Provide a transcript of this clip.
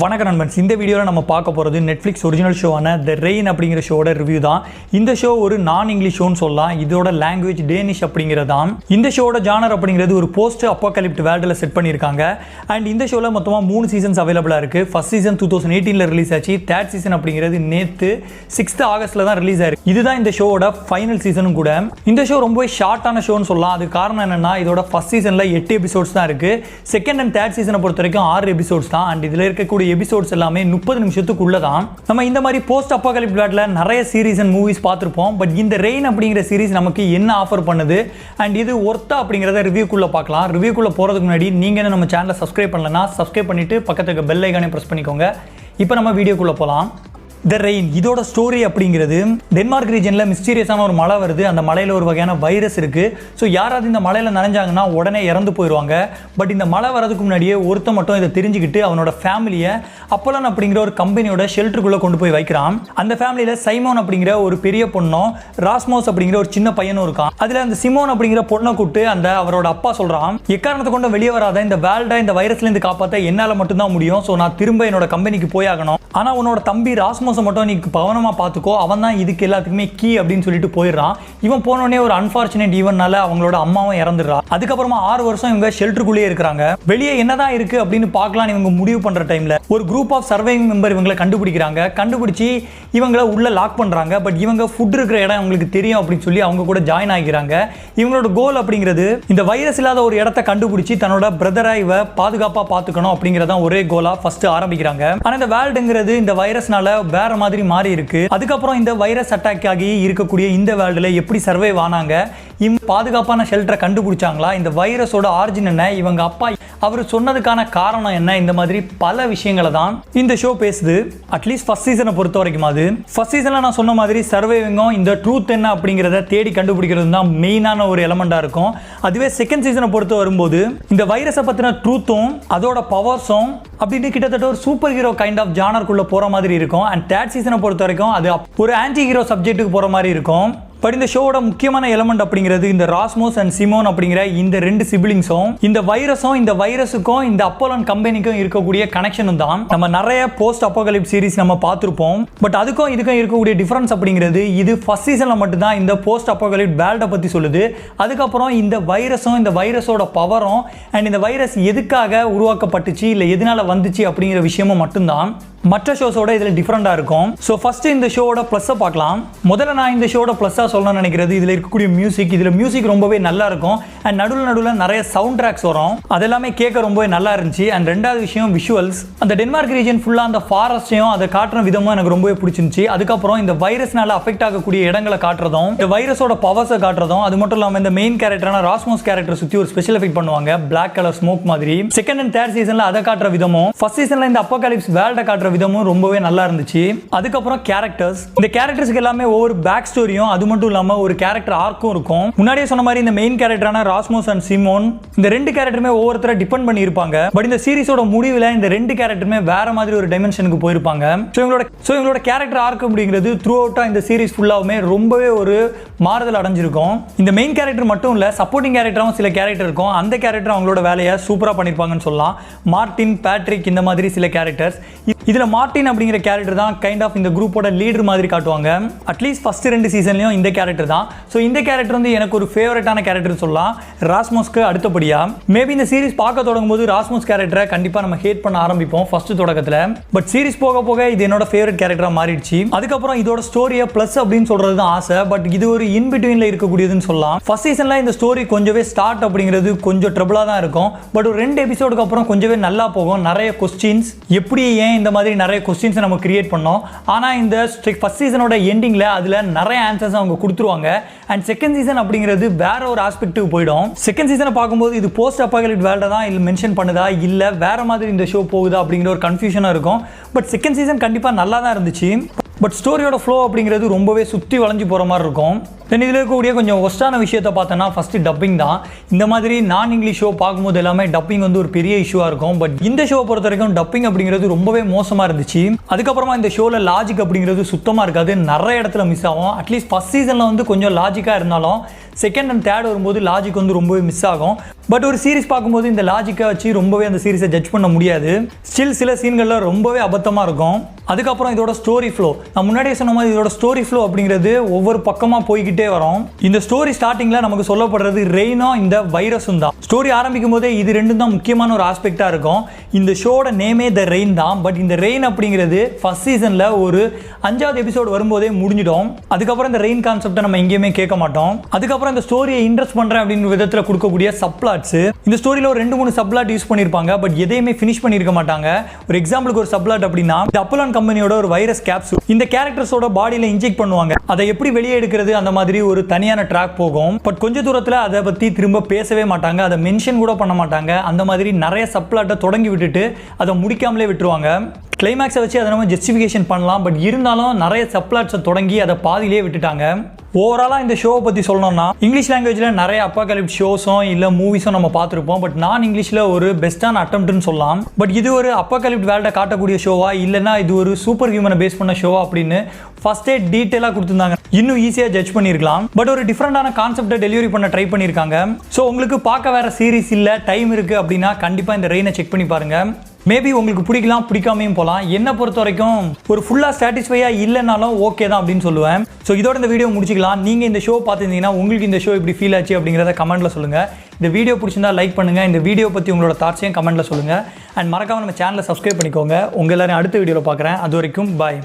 வணக்கம் நண்பன்ஸ். இந்த வீடியோவில் நம்ம பார்க்க போகிறது நெட்ஃப்ளிக்ஸ் ஒரிஜினல் ஷோவான த ரெயின் அப்படிங்கிற ஷோட ரிவ்யூ தான். இந்த ஷோ ஒரு நான் இங்கிலீஷ் ஷோன்னு சொல்லலாம். இதோட லாங்குவேஜ் டேனிஷ் அப்படிங்கிறது தான். இந்த ஷோட ஜானர் அப்படிங்கிறது ஒரு போஸ்ட் அப்பாகலிப்ட் வேர்ல்டில் செட் பண்ணியிருக்காங்க. அண்ட் இந்த ஷோவில் மொத்தமாக 3 சீசன்ஸ் அவைலபிளாக இருக்குது. ஃபர்ஸ்ட் சீசன் 2018 ரிலீஸ் ஆச்சு. தேர்ட் சீசன் அப்படிங்கிறது நேற்று 6th ஆகஸ்ட்டில் தான் ரிலீஸ் ஆயிருக்கு. இதுதான் இந்த ஷோட ஃபைனல் சீசனும் கூட. இந்த ஷோ ரொம்பவே ஷார்ட்டான ஷோன்னு சொல்லலாம். அது காரணம் என்னென்னா இதோட ஃபர்ஸ்ட் சீசனில் 8 எபிசோட்ஸ் தான் இருக்குது. செகண்ட் அண்ட் தேர்ட் சீசனை பொறுத்த வரைக்கும் 6 எபிசோட்ஸ் தான். அண்ட் இதில் இருக்கக்கூடிய எபிசோட்ஸ் எல்லாமே 30 நிமிஷத்துக்குள்ள தான். நம்ம இந்த மாதிரி போஸ்ட் அப்பாகலிப்ட் வேர்ல்ட்ல நிறைய சீரிஸ் அண்ட் மூவிஸ் பார்த்திருப்போம். பட் இந்த ரெயின் அப்படிங்கிற சீரிஸ் நமக்கு என்ன ஆஃபர் பண்ணுது அண்ட் இது ஒர்த்தா அப்படிங்கறத ரிவ்யூக்குள்ள பார்க்கலாம். ரிவ்யூக்குள்ள போறதுக்கு முன்னாடி நீங்க நம்ம சேனலை சப்ஸ்கிரைப் பண்ணலனா சப்ஸ்கிரைப் பண்ணிட்டு பக்கத்துக்கு பெல் ஐகானை பிரஸ் பண்ணிக்கோங்க. இப்போ நம்ம வீடியோக்குள்ள போலாம். த ரெயின் இதோட ஸ்டோரி அப்படிங்கிறது டென்மார்க் ரீஜனில் மிஸ்டீரியஸான ஒரு மழை வருது. அந்த மலையில் ஒரு வகையான வைரஸ் இருக்குது. ஸோ யாராவது இந்த மலையில் நனைஞ்சாங்கன்னா உடனே இறந்து போயிடுவாங்க. பட் இந்த மழை வரதுக்கு முன்னாடியே ஒருத்த மட்டும் இதை தெரிஞ்சுக்கிட்டு அவனோட ஃபேமிலியை அப்போலான் அப்படிங்கிற ஒரு கம்பெனியோட ஷெல்டருக்குள்ளே கொண்டு போய் வைக்கிறான். அந்த ஃபேமிலியில் சைமோன் அப்படிங்கிற ஒரு பெரிய பொண்ணும் ராஸ்மோஸ் அப்படிங்கிற ஒரு சின்ன பையனும் இருக்கான். அதில் அந்த சிமோன் அப்படிங்கிற பொண்ணை கூப்பிட்டு அந்த அவரோட அப்பா சொல்கிறான், எக்காரணத்தை கொண்டு வெளியே வராத, இந்த வேர்ல்டை இந்த வைரஸ்லேருந்து காப்பாற்ற என்னால் மட்டும்தான் முடியும். ஸோ நான் திரும்ப என்னோட கம்பெனிக்கு போய் ஆகணும். ஆனால் உன்னோட தம்பி ராஸ்மோஸ் மட்டும் நீ கவனமா பார்த்துக்கோ, அவன் தான் இதுக்கு எல்லாத்துக்குமே கீ அப்படின்னு சொல்லிட்டு போயிடுறான். இவன் போனோடனே ஒரு அன்பார்ச்சுனேட் ஈவென்ட்னால அவங்களோட அம்மாவும் இறந்துடுறான். அதுக்கப்புறமா 6 வருஷம் இவங்க ஷெல்டருக்குள்ளேயே இருக்கிறாங்க. வெளியே என்னதான் இருக்கு அப்படின்னு பார்க்கலாம் இவங்க முடிவு பண்ற டைம்ல ஒரு குரூப் ஆஃப் சர்வைவிங் மெம்பர் இவங்களை கண்டுபிடிக்கிறாங்க. கண்டுபிடிச்சி இவங்களை உள்ள லாக் பண்றாங்க. பட் இவங்க ஃபுட் இருக்கிற இடம் அவங்களுக்கு தெரியும் அப்படின்னு சொல்லி அவங்க கூட ஜாயின் ஆகிறாங்க. இவங்களோட கோல் அப்படிங்கிறது இந்த வைரஸ் இல்லாத ஒரு இடத்த கண்டுபிடிச்சி தன்னோட பிரதரை இவ பாதுகாப்பா பார்த்துக்கணும் அப்படிங்கறத ஒரே கோலா ஃபர்ஸ்ட் ஆரம்பிக்கிறாங்க. ஆனா இந்த வேர்ல்டுங்கிறது இந்த வைரஸ்னால வேற மாதிரி மாறி இருக்கு. அதுக்கப்புறம் இந்த வைரஸ் அட்டாக் ஆகி இருக்கக்கூடிய இந்த வேர்ல்டுல எப்படி சர்வைவ் ஆனாங்க, இவங்க பாதுகாப்பான ஷெல்டரை கண்டுபிடிச்சாங்களா, இந்த வைரஸோட ஆரிஜின் என்ன, இவங்க அப்பா அவர் சொன்னதுக்கான காரணம் என்ன, இந்த மாதிரி பல விஷயங்களை தான் இந்த ஷோ பேசுது. அட்லீஸ்ட் ஃபர்ஸ்ட் சீசனை பொறுத்த வரைக்கும் அது ஃபர்ஸ்ட் சீசன்ல நான் சொன்ன மாதிரி சர்வைவிங்கும் இந்த ட்ரூத் என்ன அப்படிங்கிறத தேடி கண்டுபிடிக்கிறது தான் மெயினான ஒரு எலமெண்டா இருக்கும். அதுவே செகண்ட் சீசனை பொறுத்து வரும்போது இந்த வைரஸை பத்தின ட்ரூத்தும் அதோட பவர்ஸும் அப்படின்னு கிட்டத்தட்ட ஒரு சூப்பர் ஹீரோ கைண்ட் ஆஃப் ஜானருக்குள்ள போற மாதிரி இருக்கும். அண்ட் தேர்ட் சீசனை பொறுத்த வரைக்கும் அது ஒரு ஆன்டி ஹீரோ சப்ஜெக்ட்டுக்கு போற மாதிரி இருக்கும். பட் இந்த ஷோவோட முக்கியமான எலமெண்ட் அப்படிங்கிறது இந்த ராஸ்மோஸ் அண்ட் சிமோன் அப்படிங்கிற இந்த 2 சிபிலிங்ஸும் இந்த வைரஸும் இந்த வைரஸுக்கும் இந்த அப்போலான் கம்பெனிக்கும் இருக்கக்கூடிய கனெக்ஷனும் தான். நம்ம நிறைய போஸ்ட் அப்பாகலிப்ட் சீரிஸ் நம்ம பார்த்துருப்போம். பட் அதுக்கும் இதுக்கும் இருக்கக்கூடிய டிஃபரன்ஸ் அப்படிங்கிறது இது ஃபர்ஸ்ட் சீசன்ல மட்டும்தான் இந்த போஸ்ட் அப்பாகலிப்ட் வேர்ல்டை பத்தி சொல்லுது. அதுக்கப்புறம் இந்த வைரஸும் இந்த வைரஸோட பவரும் அண்ட் இந்த வைரஸ் எதுக்காக உருவாக்கப்பட்டுச்சு இல்லை எதனால வந்துச்சு அப்படிங்கிற விஷயமும் மட்டும்தான் மற்ற ஷோஸோட இதில் டிஃப்ரெண்டாக இருக்கும். ஸோ ஃபர்ஸ்ட் இந்த ஷோவோட ப்ளஸ்ஸை பார்க்கலாம். முதல்ல நான் இந்த ஷோட ப்ளஸ்ஸாக சொல்லணும்னு நினைக்கிறது இதில் இருக்கக்கூடிய மியூசிக். இதில் மியூசிக் ரொம்பவே நல்லா இருக்கும். அண்ட் நடுவில் நிறைய சவுண்ட் ட்ராக்ஸ் வரும். அதெல்லாமே கேட்க ரொம்பவே நல்லா இருந்துச்சு. அண்ட் ரெண்டாவது விஷயம் விஷுவல்ஸ். அந்த டென்மார்க் ரீஜன் ஃபுல்லாக அந்த ஃபாரஸ்டையும் அதை காட்டுற விதமும் எனக்கு ரொம்பவே பிடிச்சிருந்துச்சு. அதுக்கப்புறம் இந்த வைரஸ்னால அஃபெக்ட் ஆகக்கூடிய இடங்களை காட்டுறதும் இந்த வைரஸோட பவர்ஸை காட்டுறதும், அது மட்டும் இல்லாமல் இந்த மெயின் கேரக்டரான ராஸ்மோஸ் கேரக்டர் சுற்றி ஒரு ஸ்பெஷல் எஃபெக்ட் பண்ணுவாங்க, பிளாக் கலர் ஸ்மோக் மாதிரி. செகண்ட் அண்ட் தேர்ட் சீசன்ல அதை காட்டுற விதமும் ஃபர்ஸ்ட் சீசன்ல இந்த அப்பாகலிப்ஸ் வேர்ல்டை காட்டுற விதமும் ரொம்பவே நல்லா இருந்துச்சு. அதுக்கப்புறம் கேரக்டர்ஸ், இந்த கேரக்டர்ஸ்க்கு எல்லாமே ஒவ்வொரு பேக் ஸ்டோரியும் அது மட்டும் இல்லாம ஒரு கேரக்டர் ஆர்க்கும் இருக்கும். முன்னாடியே சொன்ன மாதிரி இந்த மெயின் கேரக்டரான ராஸ்மோஸ் அண்ட் சிமோன் இந்த 2 கேரக்டருமே ஒவ்வொருத்தரை டிபெண்ட் பண்ணி இருப்பாங்க. பட் இந்த சீரிஸோட முடிவில் இந்த 2 கேரக்டருமே வேற மாதிரி ஒரு டைமென்ஷனுக்கு போயிருப்பாங்க. ஸோ இவங்களோட கேரக்டர் ஆர்க் அப்படிங்கிறது த்ரூ அவுட்டா இந்த சீரிஸ் ஃபுல்லாவுமே ரொம்பவே ஒரு மாறுதல் அடைஞ்சிருக்கும். இந்த மெயின் கேரக்டர் மட்டும் இல்ல, சப்போர்ட்டிங் கேரக்டரும் சில கேரக்டர் இருக்கும். அந்த கேரக்டர் அவங்களோட வேலையை சூப்பரா பண்ணிருப்பாங்கன்னு சொல்லலாம். மார்டின், பேட்ரிக் இந்த மாதிரி சில கேரக்டர்ஸ். இதுல மார்டின் அப்படிங்கிற கேரக்டர் தான் கைண்ட் ஆஃப் இந்த குரூப்போட லீடர் மாதிரி காட்டுவாங்க. அட்லீஸ்ட் ஃபர்ஸ்ட் 2 சீசன்லயும் இந்த கேரக்டர் தான். ஸோ இந்த கேரக்டர் வந்து எனக்கு ஒரு ஃபேவரட்டான கேரக்டர் சொல்லலாம், ராஸ்மோஸ்க்கு அடுத்தபடியா. மேபி இந்த சீரிஸ் பார்க்க தொடங்கும் போது ராஸ்மோஸ் கேரக்டரை கண்டிப்பா நம்ம ஹேட் பண்ண ஆரம்பிப்போம் ஃபர்ஸ்ட் தொடக்கத்துல. பட் சீரிஸ் போக போக இது என்னோட ஃபேவரட் கேரக்டரா மாறிடுச்சு. அதுக்கப்புறம் இதோட ஸ்டோரியை பிளஸ் அப்படின்னு சொல்றது தான் ஆசை. பட் இது ஒரு இன் பிட்வீன்ல இருக்கக்கூடியதுன்னு சொல்லலாம். ஃபர்ஸ்ட் சீசன்ல இந்த ஸ்டோரி கொஞ்சமே ஸ்டார்ட் அப்படிங்கிறது கொஞ்சம் ட்ரபிளா தான் இருக்கும். பட் ஒரு 2 எபிசோடுக்கு அப்புறம் கொஞ்சமே நல்லா போகும். நிறைய கொஸ்டின்ஸ், எப்படி ஏன் இந்த மாதிரி நிறைய கொஸ்டின்ஸ் நம்ம கிரியேட் பண்ணோம். ஆனா இந்த ஃபர்ஸ்ட் சீசனோட எண்டிங்ல அதுல நிறைய ஆன்சர்ஸ் அவங்க கொடுத்துருவாங்க. அண்ட் செகண்ட் சீசன் அப்படிங்கிறது வேற ஒரு ஆஸ்பெக்ட்டுக்கு போயிடும். செகண்ட் சீசனை பார்க்கும்போது இது போஸ்ட் அப்பாகலிப்ட் வேர்ல்ட தான் இல்ல மென்ஷன் பண்ணுதா இல்ல வேற மாதிரி இந்த ஷோ போகுதா அப்படிங்கிற ஒரு கன்ஃபியூஷனா இருக்கும். பட் செகண்ட் சீசன் கண்டிப்பா நல்லா தான் இருந்துச்சு. பட் ஸ்டோரியோட ஃப்ளோ அப்படிங்கிறது ரொம்பவே சுற்றி வளைஞ்சு போகிற மாதிரி இருக்கும். தென் இதில் இருக்கக்கூடிய கொஞ்சம் ஒஸ்டான விஷயத்தை பார்த்தோன்னா ஃபஸ்ட்டு டப்பிங் தான். இந்த மாதிரி நான் இங்கிலீஷ் ஷோ பார்க்கும்போது எல்லாமே டப்பிங் வந்து ஒரு பெரிய இஷ்யூவாக இருக்கும். பட் இந்த ஷோவை பொறுத்த வரைக்கும் டப்பிங் அப்படிங்கிறது ரொம்பவே மோசமாக இருந்துச்சு. அதுக்கப்புறமா இந்த ஷோவில் லாஜிக் அப்படிங்கிறது சுத்தமாக இருக்காது, நிறைய இடத்துல மிஸ் ஆகும். அட்லீஸ்ட் ஃபர்ஸ்ட் சீசனில் வந்து கொஞ்சம் லாஜிக்காக இருந்தாலும் செகண்ட் அண்ட் தேர்ட் வரும்போது லாஜிக் வந்து ரொம்பவே மிஸ் ஆகும். பட் ஒரு சீரிஸ் பார்க்கும்போது இந்த லாஜிக்கை வச்சு ரொம்பவே அந்த சீரிஸை ஜட்ஜ் பண்ண முடியாது. ஸ்டில் சில சீன்களில் ரொம்பவே அபத்தமாக இருக்கும். அதுக்கப்புறம் இதோட ஸ்டோரி ஃப்ளோ, நான் முன்னாடியே சொன்ன மாதிரி இதோட ஸ்டோரி ஃப்ளோ அப்படிங்கிறது ஒவ்வொரு பக்கமாக போய்கிட்டே வரும். இந்த ஸ்டோரி ஸ்டார்டிங்கில் நமக்கு சொல்லப்படுறது ரெயினும் இந்த வைரஸும் தான். ஸ்டோரி ஆரம்பிக்கும் போதே இது ரெண்டும் தான் முக்கியமான ஒரு ஆஸ்பெக்டாக இருக்கும். இந்த ஷோட நேமே த ரெயின் தான். பட் இந்த ரெயின் அப்படிங்கிறது ஃபர்ஸ்ட் சீசனில் ஒரு 5வது எபிசோடு வரும்போதே முடிஞ்சிடும். அதுக்கப்புறம் இந்த ரெயின் கான்செப்டை நம்ம எங்கேயுமே கேட்க மாட்டோம். அதுக்கப்புறம் இந்த ஸ்டோரியை இன்ட்ரெஸ்ட் பண்ணுறேன் அப்படின்னு விதத்தில் கொடுக்கக்கூடிய சப்ளாட்ஸ், இந்த ஸ்டோரியில் ஒரு 2-3 சப்ளாட் யூஸ் பண்ணியிருப்பாங்க. பட் எதையுமே ஃபினிஷ் பண்ணியிருக்க மாட்டாங்க. ஒரு எக்ஸாம்பிளுக்கு ஒரு சப்ளாட் அப்படின்னா இந்த அப்பலான் கம்பெனியோட ஒரு வைரஸ் கேப்சூல் இந்த கேரக்டர்ஸோட பாடியில இன்ஜெக்ட் பண்ணுவாங்க. அதை எப்படி வெளியே எடுக்கிறது அந்த மாதிரி ஒரு தனியான ட்ராக் போகும். பட் கொஞ்ச தூரத்தில் அதை பற்றி திரும்ப பேசவே மாட்டாங்க, அதை மென்ஷன் கூட பண்ண மாட்டாங்க. அந்த மாதிரி நிறைய சப்ளாட்டை தொடங்கி விட்டுட்டு அதை முடிக்காமலே விட்டுருவாங்க. கிளைமேக்ஸை வச்சு அதை நம்ம ஜஸ்டிஃபிகேஷன் பண்ணலாம். பட் இருந்தாலும் நிறைய சப்ளாட்ஸை தொடங்கி அதை பாதியிலே விட்டுட்டாங்க. ஓவராலாக இந்த ஷோவை பற்றி சொல்லணும்னா இங்கிலீஷ் லாங்குவேஜில் நிறைய அப்பாகலிப்டிக் ஷோஸும் இல்லை மூவிஸும் நம்ம பார்த்துருப்போம். பட் நான் இங்கிலீஷில் ஒரு பெஸ்ட்டான அட்டம்ப்ட்னு சொல்லலாம். பட் இது ஒரு அப்பாகலிப்டிக் வேர்ல்டை காட்டக்கூடிய ஷோவா இல்லைனா இது ஒரு சூப்பர் ஹியூமனை பேஸ் பண்ண ஷோவா அப்படின்னு ஃபர்ஸ்டே டீட்டெயிலாக கொடுத்துருந்தாங்க. இன்னும் ஈஸியாக ஜட்ஜ் பண்ணியிருக்கலாம். பட் ஒரு டிஃப்ரெண்டான கான்செப்டை டெலிவரி பண்ண ட்ரை பண்ணியிருக்காங்க. ஸோ உங்களுக்கு பார்க்க வேற சீரிஸ் இல்லை, டைம் இருக்குது அப்படின்னா கண்டிப்பாக இந்த ரெயினை செக் பண்ணி பாருங்கள். மேபி உங்களுக்கு பிடிக்கலாம், பிடிக்காமையும் போகலாம். என்னை பொறுத்த வரைக்கும் ஒரு ஃபுல்லாக சாட்டிஸ்ஃபையாக இல்லைனாலும் ஓகே தான் அப்படின்னு சொல்லுவேன். ஸோ இதோட இந்த வீடியோ முடிச்சிக்கலாம். நீங்கள் இந்த ஷோ பார்த்துருந்தீங்கன்னா உங்களுக்கு இந்த ஷோ இப்படி ஃபீல் ஆச்சு அப்படிங்கிறத கமெண்ட்டில் சொல்லுங்கள். இந்த வீடியோ பிடிச்சிருந்தா லைக் பண்ணுங்கள். இந்த வீடியோ பற்றி உங்களோட தாட்ஸையும் கமெண்ட்டில் சொல்லுங்கள். அண்ட் மறக்காமல் நம்ம சேனலை சப்ஸ்கிரைப் பண்ணிக்கோங்க. உங்கள் எல்லாரையும் அடுத்த வீடியோவில் பார்க்குறேன். அது வரைக்கும் பாய்.